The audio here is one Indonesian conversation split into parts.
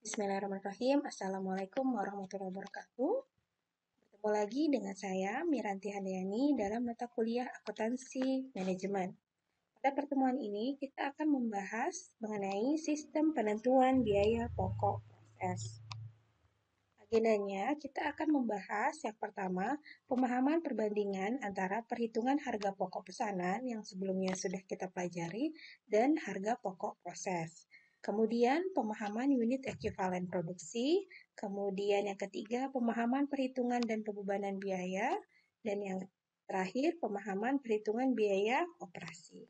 Bismillahirrahmanirrahim. Assalamualaikum warahmatullahi wabarakatuh. Bertemu lagi dengan saya, Miranti Handayani, dalam mata kuliah Akuntansi Manajemen. Pada pertemuan ini, kita akan membahas mengenai sistem penentuan biaya pokok proses. Agendanya, kita akan membahas yang pertama, pemahaman perbandingan antara perhitungan harga pokok pesanan yang sebelumnya sudah kita pelajari dan harga pokok proses. Kemudian pemahaman unit ekuivalen produksi, kemudian yang ketiga pemahaman perhitungan dan pembebanan biaya, dan yang terakhir pemahaman perhitungan biaya operasi.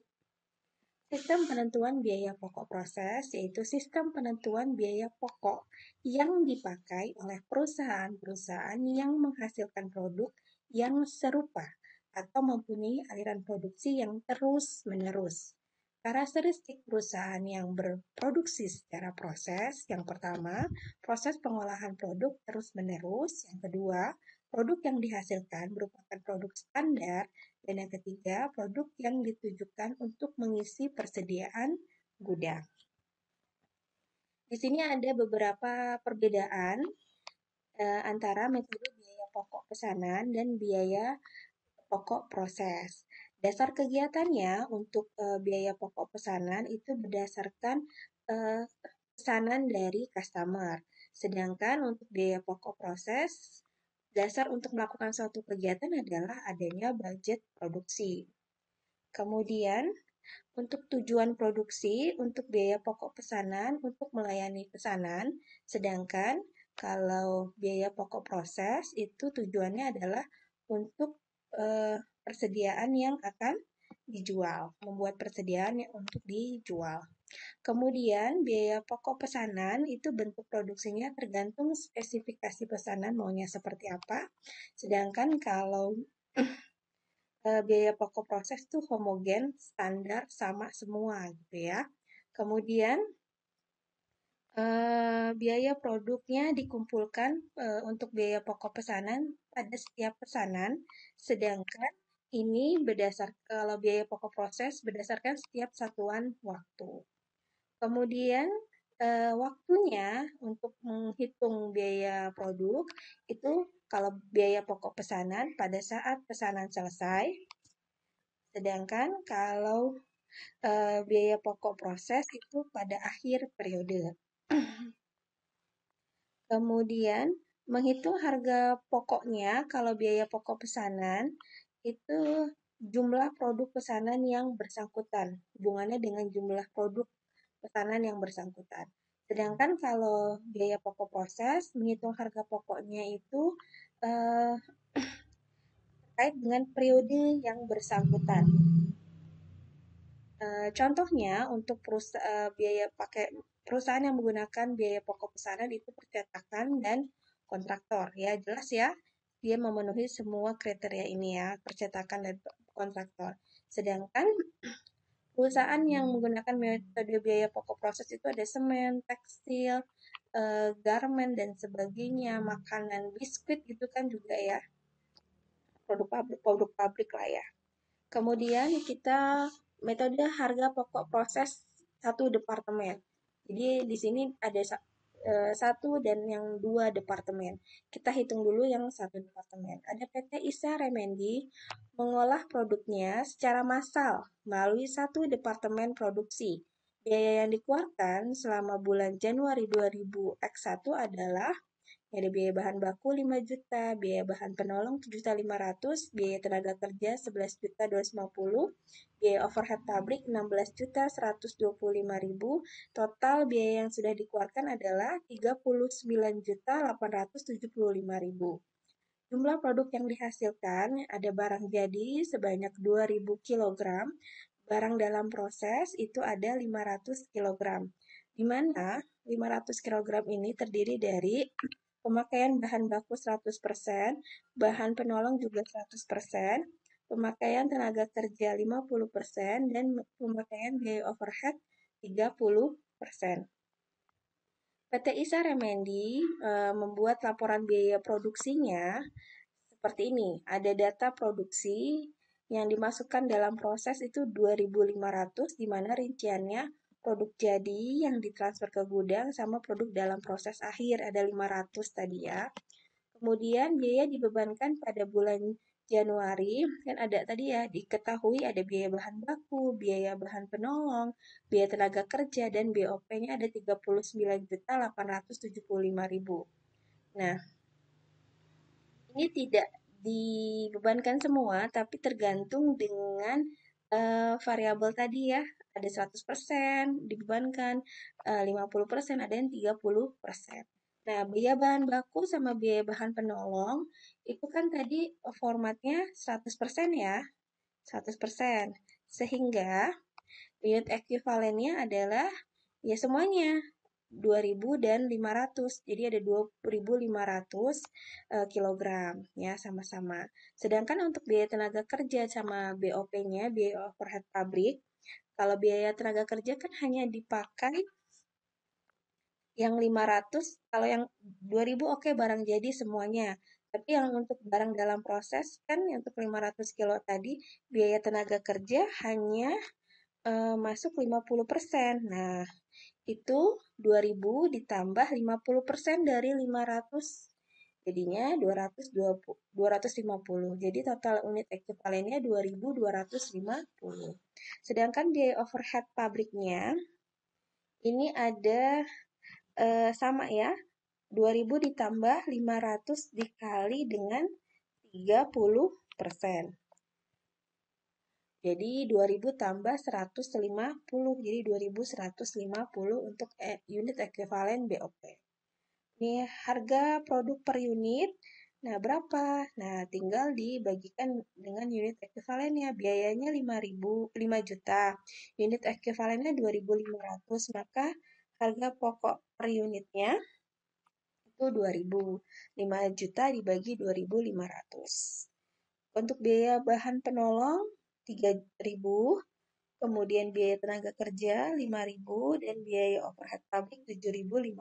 Sistem penentuan biaya pokok proses yaitu sistem penentuan biaya pokok yang dipakai oleh perusahaan-perusahaan yang menghasilkan produk yang serupa atau mempunyai aliran produksi yang terus-menerus. Karakteristik perusahaan yang berproduksi secara proses, yang pertama, proses pengolahan produk terus-menerus, yang kedua, produk yang dihasilkan merupakan produk standar, dan yang ketiga, produk yang ditujukan untuk mengisi persediaan gudang. Di sini ada beberapa perbedaan antara metode biaya pokok pesanan dan biaya pokok proses. Dasar kegiatannya untuk biaya pokok pesanan itu berdasarkan pesanan dari customer. Sedangkan untuk biaya pokok proses, dasar untuk melakukan suatu kegiatan adalah adanya budget produksi. Kemudian, untuk tujuan produksi, untuk biaya pokok pesanan, untuk melayani pesanan, sedangkan kalau biaya pokok proses itu tujuannya adalah untuk persediaan yang akan dijual, membuat persediaan untuk dijual. Kemudian biaya pokok pesanan itu bentuk produksinya tergantung spesifikasi pesanan maunya seperti apa. Sedangkan kalau biaya pokok proses itu homogen, standar, sama semua gitu ya. Kemudian biaya produknya dikumpulkan untuk biaya pokok pesanan pada setiap pesanan, sedangkan ini kalau biaya pokok proses berdasarkan setiap satuan waktu. Kemudian waktunya untuk menghitung biaya produk itu kalau biaya pokok pesanan pada saat pesanan selesai, sedangkan kalau biaya pokok proses itu pada akhir periode. Kemudian menghitung harga pokoknya kalau biaya pokok pesanan itu jumlah produk pesanan yang bersangkutan, hubungannya dengan jumlah produk pesanan yang bersangkutan. Sedangkan kalau biaya pokok proses, menghitung harga pokoknya itu terkait dengan periode yang bersangkutan. Contohnya untuk perusahaan yang menggunakan biaya pokok pesanan itu percetakan dan kontraktor. Ya, jelas ya, dia memenuhi semua kriteria ini ya, percetakan dan kontraktor. Sedangkan perusahaan yang menggunakan metode biaya pokok proses itu ada semen, tekstil, garment, dan sebagainya, makanan, biskuit gitu kan juga ya, produk pabrik lah ya. Kemudian kita metode harga pokok proses satu departemen. Jadi di sini ada satu dan yang dua departemen. Kita hitung dulu yang satu departemen. Ada PT ISA Remendi mengolah produknya secara massal melalui satu departemen produksi. Biaya yang dikeluarkan selama bulan Januari 2000X1 adalah ada biaya bahan baku 5 juta, biaya bahan penolong 7.500.000, biaya tenaga kerja 11.250.000, biaya overhead pabrik 16.125.000, total biaya yang sudah dikeluarkan adalah 39.875.000. Jumlah produk yang dihasilkan ada barang jadi sebanyak 2.000 kg, barang dalam proses itu ada 500 kg, di mana 500 kg ini terdiri dari pemakaian bahan baku 100%, bahan penolong juga 100%, pemakaian tenaga kerja 50%, dan pemakaian biaya overhead 30%. PT ISA Remendi membuat laporan biaya produksinya seperti ini. Ada data produksi yang dimasukkan dalam proses itu 2.500, di mana rinciannya produk jadi yang ditransfer ke gudang sama produk dalam proses akhir ada 500 tadi ya. Kemudian biaya dibebankan pada bulan Januari, kan ada tadi ya, diketahui ada biaya bahan baku, biaya bahan penolong, biaya tenaga kerja, dan BOP-nya ada 39.875.000. Nah, ini tidak dibebankan semua, tapi tergantung dengan variabel tadi ya. Ada 100% dibebankan, 50%, ada yang 30%. Nah, biaya bahan baku sama biaya bahan penolong itu kan tadi formatnya 100% ya, 100%. Sehingga unit ekuivalennya adalah ya semuanya 2.000 dan 500. Jadi ada 2.500 kilogram ya sama-sama. Sedangkan untuk biaya tenaga kerja sama BOP-nya, biaya overhead pabrik, kalau biaya tenaga kerja kan hanya dipakai yang 500, kalau yang 2.000 oke barang jadi semuanya. Tapi yang untuk barang dalam proses kan untuk 500 kilo tadi biaya tenaga kerja hanya masuk 50%. Nah, itu 2.000 ditambah 50% dari 500. Jadinya 250. Jadi total unit ekuivalennya 2.250. Sedangkan biaya overhead pabriknya ini ada sama ya. 2.000 ditambah 500 dikali dengan 30%. Jadi 2.000 tambah 150, jadi 2.150 untuk unit ekuivalen BOP. Ini harga produk per unit, nah berapa? Nah tinggal dibagikan dengan unit ekuivalennya, biayanya 5 juta, unit ekuivalennya 2.500, maka harga pokok per unitnya itu 2.000, 5 juta dibagi 2.500. Untuk biaya bahan penolong 3.000, kemudian biaya tenaga kerja 5.000 dan biaya overhead pabrik 7.500.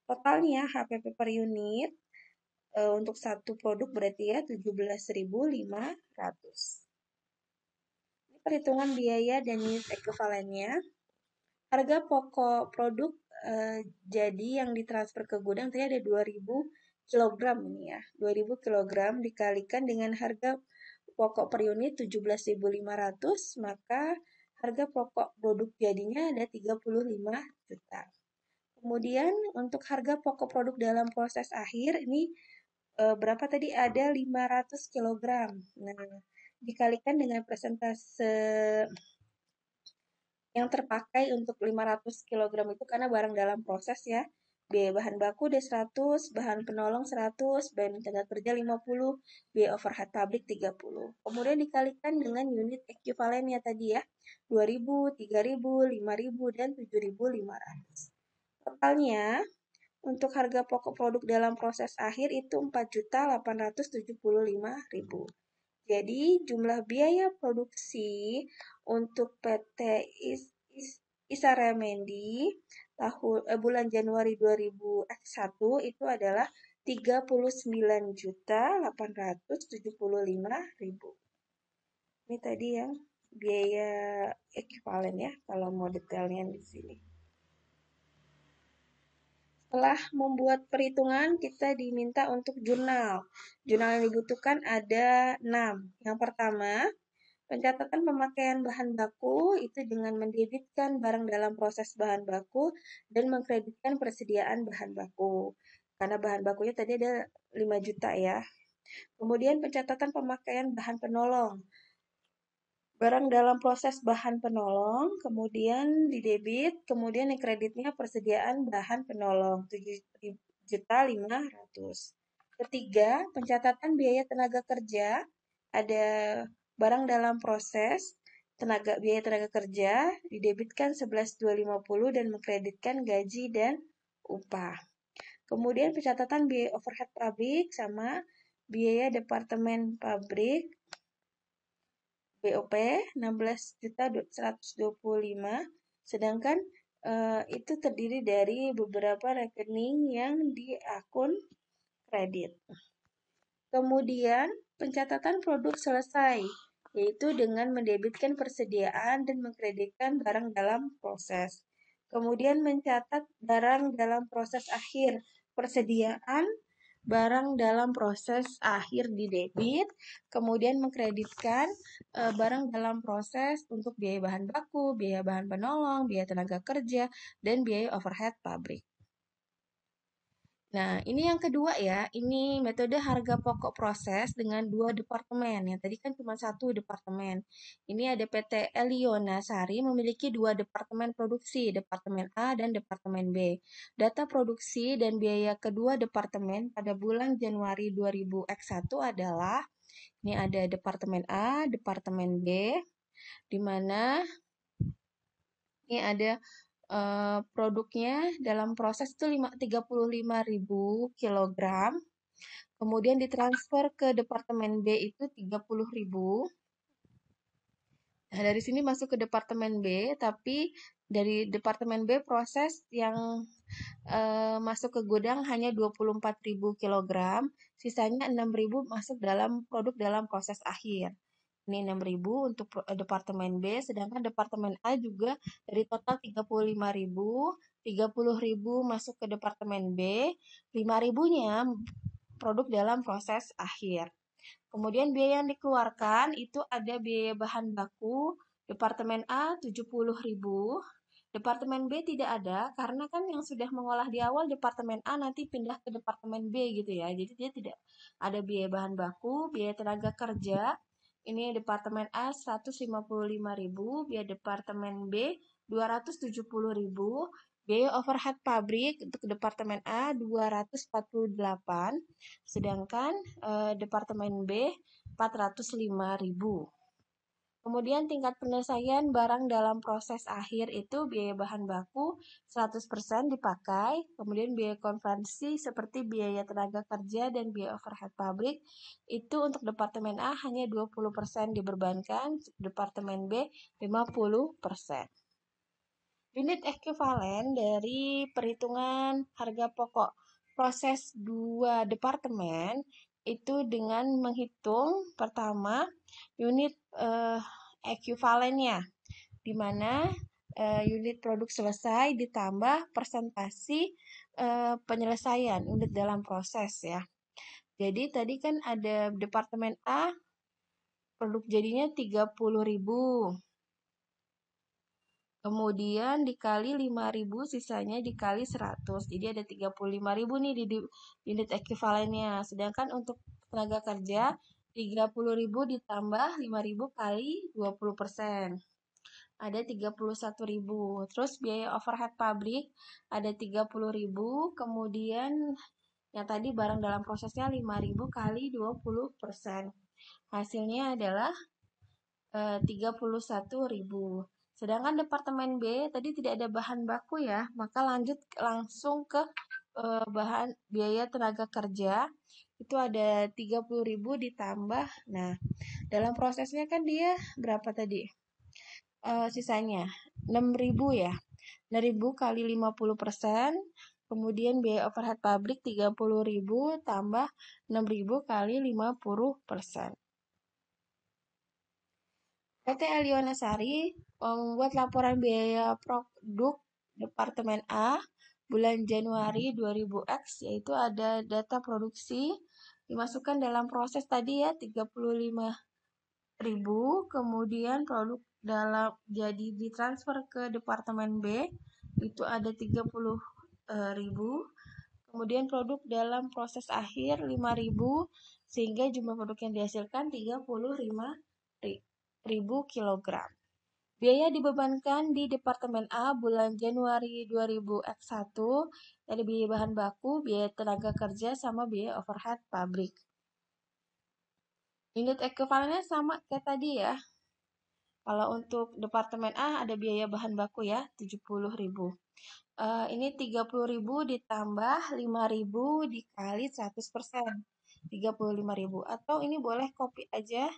Totalnya HPP per unit untuk satu produk berarti ya 17.500. Ini perhitungan biaya dan unit ekuivalennya. Harga pokok produk jadi yang ditransfer ke gudang tadi ada 2.000 kilogram ini ya. 2.000 kilogram dikalikan dengan harga pokok per unit 17.500, maka harga pokok produk jadinya ada 35 juta. Kemudian untuk harga pokok produk dalam proses akhir ini berapa tadi? Ada 500 kilogram. Nah, dikalikan dengan persentase yang terpakai untuk 500 kg itu karena barang dalam proses ya. Biaya bahan baku udah 100, bahan penolong 100, bahan tenaga kerja 50, biaya overhead pabrik 30. Kemudian dikalikan dengan unit ekuivalennya tadi ya. 2.000, 3.000, 5.000, dan 7.500. Totalnya untuk harga pokok produk dalam proses akhir itu 4.875.000. Jadi jumlah biaya produksi untuk PT Isara Mendi bulan Januari 2001 itu adalah 39.875.000. Ini tadi yang biaya ekuivalen ya kalau mau detailnya di sini. Setelah membuat perhitungan, kita diminta untuk jurnal. Jurnal yang dibutuhkan ada 6. Yang pertama, pencatatan pemakaian bahan baku itu dengan mendebitkan barang dalam proses bahan baku dan mengkreditkan persediaan bahan baku. Karena bahan bakunya tadi ada 5 juta ya. Kemudian pencatatan pemakaian bahan penolong. Barang dalam proses bahan penolong, kemudian didebit, kemudian yang kreditnya persediaan bahan penolong 7.500.000. Ketiga, pencatatan biaya tenaga kerja, ada barang dalam proses, biaya tenaga kerja didebitkan 11.250 dan mengkreditkan gaji dan upah. Kemudian pencatatan biaya overhead pabrik sama biaya departemen pabrik BOP 16.125, sedangkan itu terdiri dari beberapa rekening yang di akun kredit. Kemudian pencatatan produk selesai. yaitu dengan mendebitkan persediaan dan mengkreditkan barang dalam proses. Kemudian mencatat barang dalam proses akhir, persediaan barang dalam proses akhir di debit, kemudian mengkreditkan barang dalam proses untuk biaya bahan baku, biaya bahan penolong, biaya tenaga kerja, dan biaya overhead pabrik. Nah, ini yang kedua ya, ini metode harga pokok proses dengan dua departemen. Yang tadi kan cuma satu departemen. Ini ada PT Eliona Sari memiliki dua departemen produksi, departemen A dan departemen B. Data produksi dan biaya kedua departemen pada bulan Januari 2000X1 adalah, ini ada departemen A, departemen B, di mana ini ada produknya dalam proses itu 35.000 kilogram. Kemudian ditransfer ke departemen B itu 30.000. Nah, dari sini masuk ke departemen B, tapi dari departemen B proses yang masuk ke gudang hanya 24.000 kilogram, sisanya 6.000 masuk dalam produk dalam proses akhir. Ini 6.000 untuk departemen B, sedangkan departemen A juga dari total 35.000, 30.000 masuk ke departemen B, 5.000-nya produk dalam proses akhir. Kemudian biaya yang dikeluarkan itu ada biaya bahan baku, departemen A 70.000, departemen B tidak ada karena kan yang sudah mengolah di awal departemen A nanti pindah ke departemen B gitu ya. Jadi dia tidak ada biaya bahan baku, biaya tenaga kerja. Ini departemen A 155.000, biaya departemen B 270.000, biaya overhead pabrik untuk departemen A 248, sedangkan departemen B 405.000. Kemudian tingkat penyelesaian barang dalam proses akhir itu biaya bahan baku 100% dipakai, kemudian biaya konversi seperti biaya tenaga kerja dan biaya overhead pabrik itu untuk departemen A hanya 20% dibebankan, departemen B 50%. Unit ekuivalen dari perhitungan harga pokok proses dua departemen itu dengan menghitung pertama unit ekuivalennya, di mana unit produk selesai ditambah persentasi penyelesaian unit dalam proses ya. Jadi tadi kan ada departemen A produk jadinya 30.000. Kemudian dikali 5.000, sisanya dikali 100. Jadi ada 35.000 nih di unit ekuivalennya. Sedangkan untuk tenaga kerja 30.000 ditambah 5.000 kali 20%. Ada 31.000. Terus biaya overhead pabrik ada 30.000. Kemudian yang tadi barang dalam prosesnya 5.000 kali 20%. Hasilnya adalah 31.000. Sedangkan departemen B tadi tidak ada bahan baku ya, maka lanjut langsung ke bahan biaya tenaga kerja. Itu ada 30.000 ditambah. Nah, dalam prosesnya kan dia berapa tadi? Sisanya 6.000 ya. 6.000 kali 50%, kemudian biaya overhead pabrik 30.000 tambah 6.000 kali 50%. PT Eliona Sari membuat laporan biaya produk Departemen A bulan Januari 2000X, yaitu ada data produksi dimasukkan dalam proses tadi ya 35.000, kemudian produk dalam jadi ditransfer ke Departemen B itu ada 30.000, kemudian produk dalam proses akhir 5.000, sehingga jumlah produk yang dihasilkan 35.000 kilogram. Biaya dibebankan di Departemen A bulan Januari 2000X1 dari biaya bahan baku, biaya tenaga kerja, sama biaya overhead pabrik. Unit ekuivalennya sama kayak tadi ya. Kalau untuk Departemen A ada biaya bahan baku ya, 70.000. Ini 30.000 ditambah 5.000 dikali 100%, 35.000. Atau ini boleh copy aja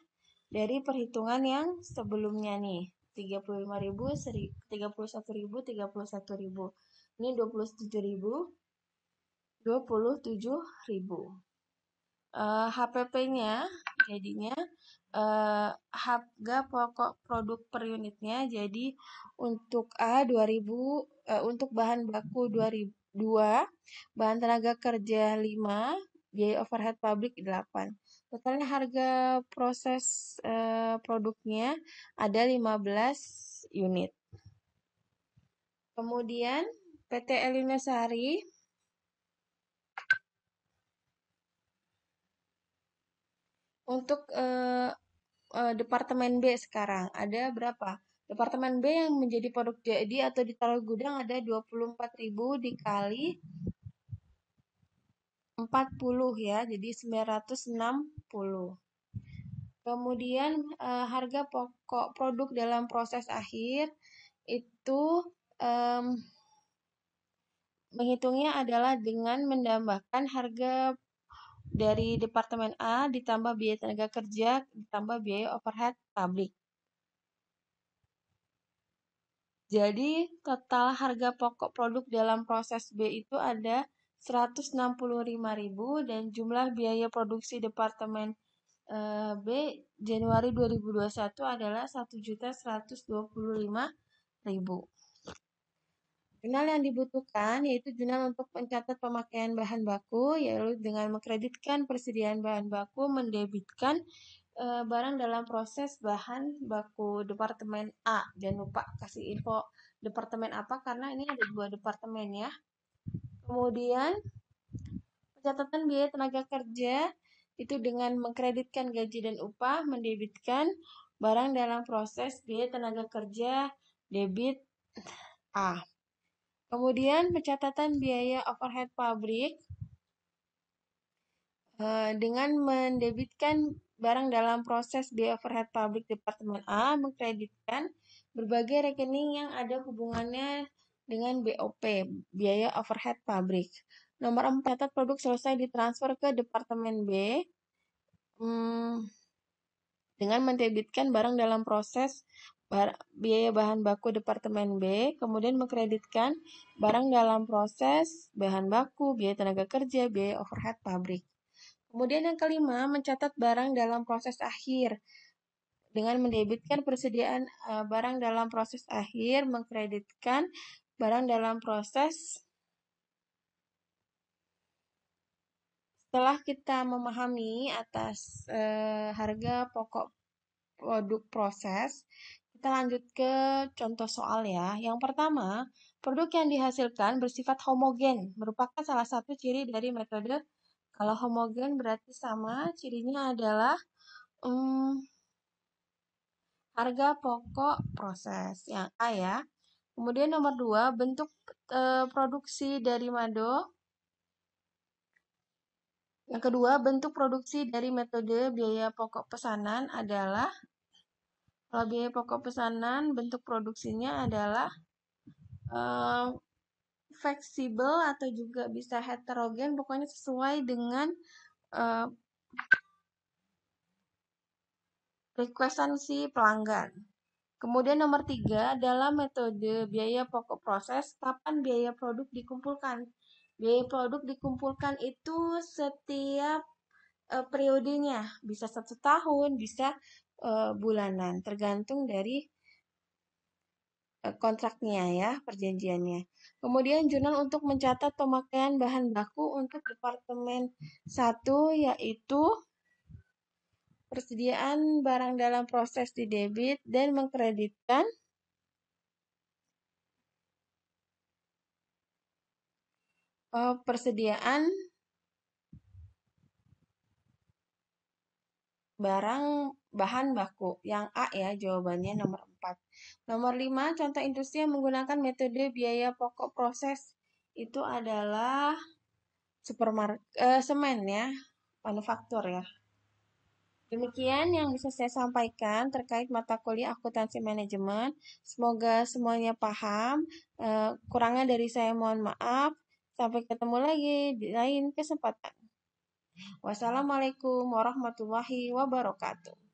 dari perhitungan yang sebelumnya nih. 35.000, 31.000, 31.000. Ini 27.000, 27.000. HPP-nya jadinya harga pokok produk per unitnya. Jadi untuk A 2000, untuk bahan baku 2002, bahan tenaga kerja 5, biaya overhead pabrik 8. Totalnya harga proses produknya ada 15 unit. Kemudian PT Elinasari untuk Departemen B sekarang ada berapa? Departemen B yang menjadi produk jadi atau ditaruh gudang ada 24.000 dikali 40 ya, jadi 960. Kemudian harga pokok produk dalam proses akhir itu menghitungnya adalah dengan menambahkan harga dari Departemen A ditambah biaya tenaga kerja ditambah biaya overhead pabrik. Jadi total harga pokok produk dalam proses B itu ada 165.000 dan jumlah biaya produksi Departemen B Januari 2021 adalah 1.125.000. Jurnal yang dibutuhkan yaitu jurnal untuk mencatat pemakaian bahan baku, yaitu dengan mengkreditkan persediaan bahan baku, mendebitkan barang dalam proses bahan baku Departemen A. Jangan lupa kasih info departemen apa karena ini ada 2 departemen ya. Kemudian pencatatan biaya tenaga kerja itu dengan mengkreditkan gaji dan upah, mendebitkan barang dalam proses biaya tenaga kerja debit A. Kemudian pencatatan biaya overhead pabrik dengan mendebitkan barang dalam proses biaya overhead pabrik Departemen A, mengkreditkan berbagai rekening yang ada hubungannya dengan BOP, biaya overhead pabrik. Nomor 4, catat produk selesai ditransfer ke Departemen B dengan mendebitkan barang dalam proses biaya bahan baku Departemen B, kemudian mengkreditkan barang dalam proses bahan baku, biaya tenaga kerja, biaya overhead pabrik. Kemudian yang kelima, mencatat barang dalam proses akhir dengan mendebitkan persediaan barang dalam proses akhir, mengkreditkan barang dalam proses. Setelah kita memahami atas harga pokok produk proses, kita lanjut ke contoh soal ya. Yang pertama, produk yang dihasilkan bersifat homogen, merupakan salah satu ciri dari metode. Kalau homogen berarti sama, cirinya adalah harga pokok proses, yang A ya. Kemudian nomor 2, bentuk produksi dari Mado. Yang kedua, bentuk produksi dari metode biaya pokok pesanan adalah, kalau biaya pokok pesanan, bentuk produksinya adalah fleksibel atau juga bisa heterogen, pokoknya sesuai dengan requestan si pelanggan. Kemudian nomor 3, dalam metode biaya pokok proses, kapan biaya produk dikumpulkan? Biaya produk dikumpulkan itu setiap periodenya, bisa 1 tahun, bisa bulanan, tergantung dari kontraknya ya, perjanjiannya. Kemudian jurnal untuk mencatat pemakaian bahan baku untuk Departemen 1 yaitu persediaan barang dalam proses di debit dan mengkreditkan persediaan barang bahan baku. Yang A ya jawabannya nomor 4. Nomor 5, contoh industri yang menggunakan metode biaya pokok proses itu adalah semen ya, manufaktur ya. Demikian yang bisa saya sampaikan terkait mata kuliah akuntansi manajemen. Semoga semuanya paham. Kurangnya dari saya mohon maaf. Sampai ketemu lagi di lain kesempatan. Wassalamualaikum warahmatullahi wabarakatuh.